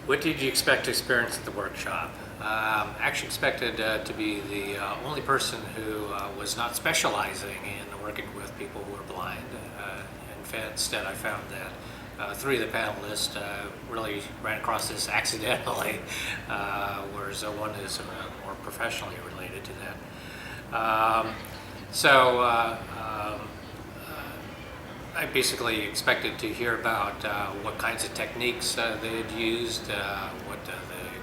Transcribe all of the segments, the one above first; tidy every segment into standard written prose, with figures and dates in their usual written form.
What did you expect to experience at the workshop? Actually expected to be the only person who was not specializing in working with people who are blind. Instead, I found that three of the panelists really ran across this accidentally, whereas one is more professionally related to that. I basically expected to hear about what kinds of techniques they had used, what the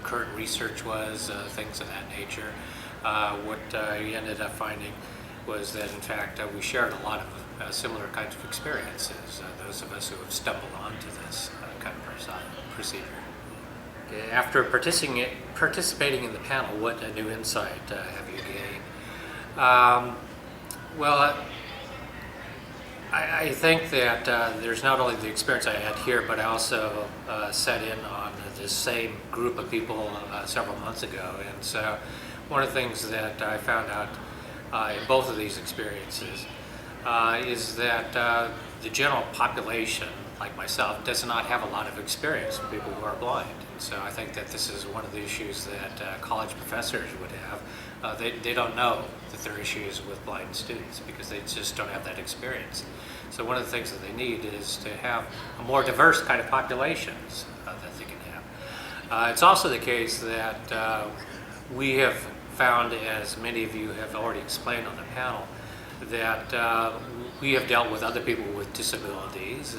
current research was, things of that nature. What I ended up finding was that, in fact, we shared a lot of similar kinds of experiences, those of us who have stumbled onto this kind of procedure. Okay, after participating in the panel, what new insight have you gained? Well, I think that there's not only the experience I had here, but I also set in on this same group of people several months ago. And so one of the things that I found out in both of these experiences is that the general population, like myself, does not have a lot of experience with people who are blind. And so I think that this is one of the issues that college professors would have. They don't know that there are issues with blind students because they just don't have that experience. So one of the things that they need is to have a more diverse kind of populations that they can have. It's also the case that we have found, as many of you have already explained on the panel, that we have dealt with other people with disabilities.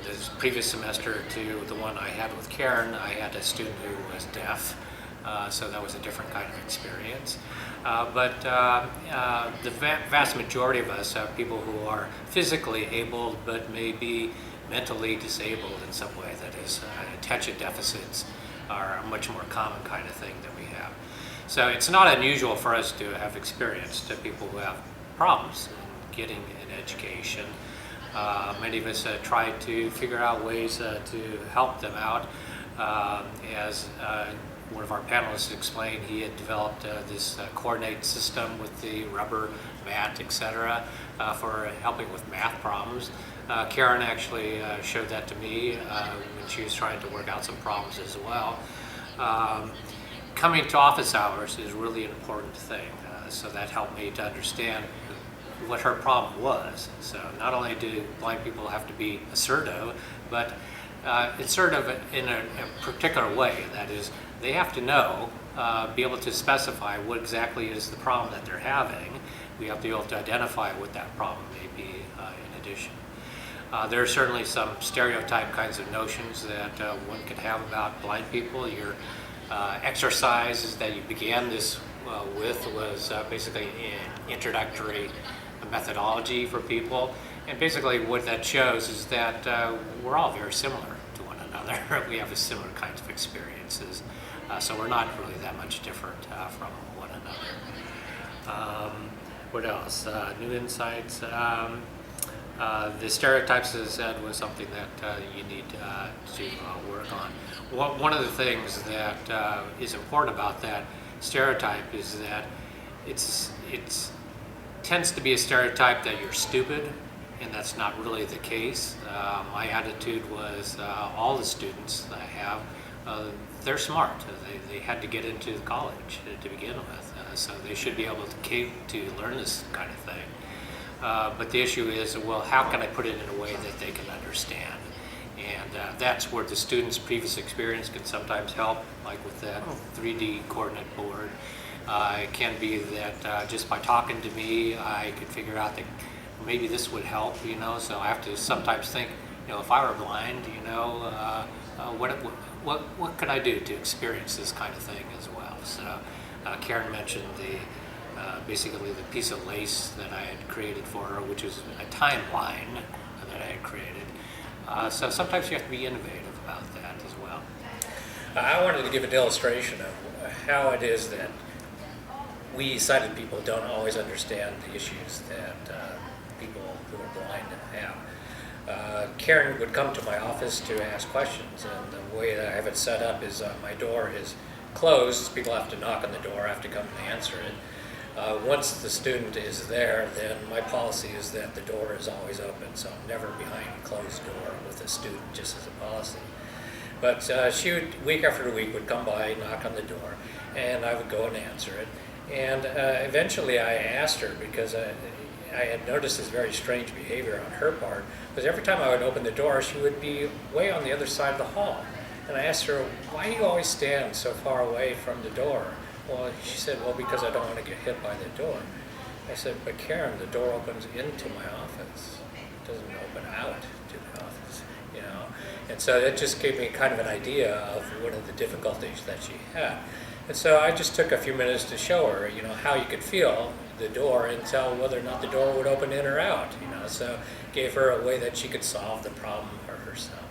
This previous semester to the one I had with Karen, I had a student who was deaf. So that was a different kind of experience. But the vast majority of us have people who are physically able but may be mentally disabled in some way. That is, attention deficits are a much more common kind of thing that we have. So it's not unusual for us to have experienced people who have problems in getting an education. Many of us try to figure out ways to help them out. As one of our panelists explained, he had developed this coordinate system with the rubber mat, etc., for helping with math problems. Karen actually showed that to me when she was trying to work out some problems as well. Coming to office hours is really an important thing, so that helped me to understand what her problem was. So not only do blind people have to be assertive, but assertive in a particular way. That is, they have to know, be able to specify what exactly is the problem that they're having. We have to be able to identify what that problem may be in addition. There are certainly some stereotype kinds of notions that one can have about blind people. Your exercises that you began this with was basically an introductory methodology for people. And basically what that shows is that we're all very similar to one another. We have a similar kinds of experiences. So we're not really that much different from one another. What else? New insights. The stereotypes, as I said, was something that you need to work on. One of the things that is important about that stereotype is that it tends to be a stereotype that you're stupid, and that's not really the case. My attitude was all the students that I have, they're smart. They had to get into college to begin with, so they should be able to learn this kind of thing. But the issue is, well, how can I put it in a way that they can understand? And that's where the student's previous experience can sometimes help, like with that 3D coordinate board. It can be that just by talking to me, I could figure out that maybe this would help, you know, so I have to sometimes think, you know, if I were blind, you know, what could I do to experience this kind of thing as well? So Karen mentioned basically the piece of lace that I had created for her, which was a timeline that I had created. So sometimes you have to be innovative about that as well. I wanted to give an illustration of how it is that we sighted people don't always understand the issues that people who are blind have. Karen would come to my office to ask questions, and the way that I have it set up is my door is closed. People have to knock on the door, I have to come and answer it. Once the student is there, then my policy is that the door is always open, so I'm never behind a closed door with a student, just as a policy. But she would, week after week, would come by, knock on the door, and I would go and answer it. And eventually I asked her, because I had noticed this very strange behavior on her part, because every time I would open the door, she would be way on the other side of the hall. And I asked her, why do you always stand so far away from the door? Well, she said, well, because I don't want to get hit by the door. I said, but Karen, the door opens into my office. It doesn't open out to the office, you know. And so that just gave me kind of an idea of one of the difficulties that she had. And so I just took a few minutes to show her, you know, how you could feel the door and tell whether or not the door would open in or out, you know. So gave her a way that she could solve the problem for herself.